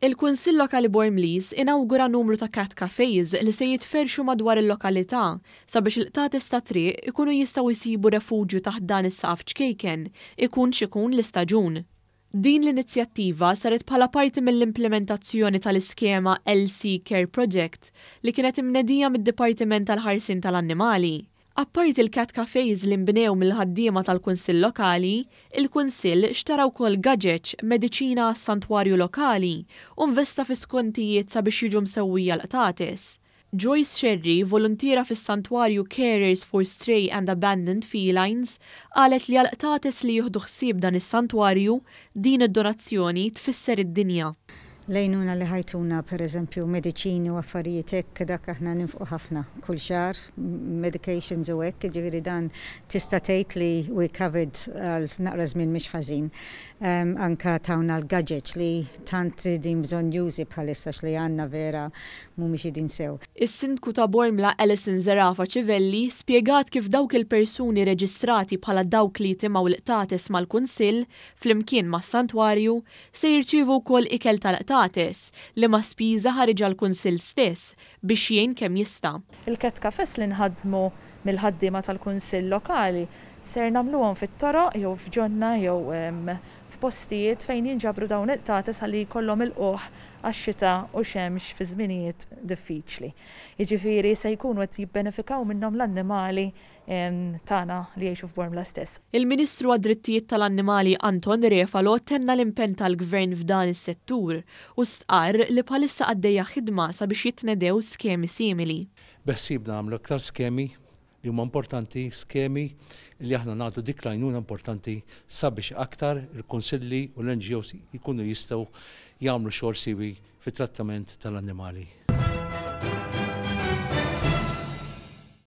Il-Kunsill Lokali Bormlis inawgura numru ta' cat cafes li se jitferxu madwar il-lokalità sabiex il-qtates ta' triq ikunu jistgħu jsibu refuġju taħt dan is-saqaf ċkejken ikun x'ikun l-istaġun. Din l-inizjattiva saret bħala parti mill-implementazzjoni tal-iskema LC Care Project li kienet imnedija mid-Dipartiment tal-Ħarsien tal-Annimali. Apparti il-cat cafes li nbnew mill-ħaddiema tal-Kunsill Lokali, il-Kunsill xtara wkoll gadgets, mediċina għas-santwarju lokali u investa fi skontijiet sabiex jiġu msewwija l-qtates. Joyce Sherry, volontira fis-santwarju Carers for Stray and Abandoned Felines, qalet li għal-qtates li jieħdu ħsieb dan is-santwarju din id-donazzjoni tfisser id-dinja. Lejnuna li ħajtuna per eżempju mediċini u affarijiet hekk dak aħna ninfqu ħafna kull xahar, medications u hekk, ġifieri dan tista' tgħid li we covered għal naqra żmien mhix ħażin. Anka tawna l-gadgets li tant din bżonn jużi bħalissa li għandna vera mhumiex qegħdin sew. Is-Sindku ta' Bormla Alison Zerafa Ċivelli spjegat kif dawk il-persuni reġistrati bħala dawk li jitimgħu l-qtates mal-Kunsill flimkien mas-santwarju se jirċievu wkoll ikel tal-qtates li ma' spiża ħariġa l-Kunsill stess biex jgħin kemm jista'. Il-cat cafes li nħaddmu mill-ħaddiema tal-Kunsill Lokali ser nagħmluhom fit-toroq jew f'ġonna jew f'postijiet fejn jinġabru dawn il-qtates ħalli jkollhom il-qoħ għax-xita u xemx fi żminijiet diffiċli. Jiġifieri se jkunu qed jibbenefikaw minnhom l-annimali tagħna li jgħixu f'Bormla stess. Il-Ministru għad-Drittijiet tal-Annimali Anton Refalo tenna l-impenn tal-Gvern f'dan is-settur u stqarr li bħalissa għaddejja ħidma sabiex jitnedew skemi simili. Beħsiebna nagħmlu aktar skemi li huma importanti, skemi li aħna nagħtu dik l-għajnuna importanti sabiex aktar il-Kunsilli u l-NGOs jkunu jistgħu jagħmlu xogħol siwi fit-trattament tal-annimali.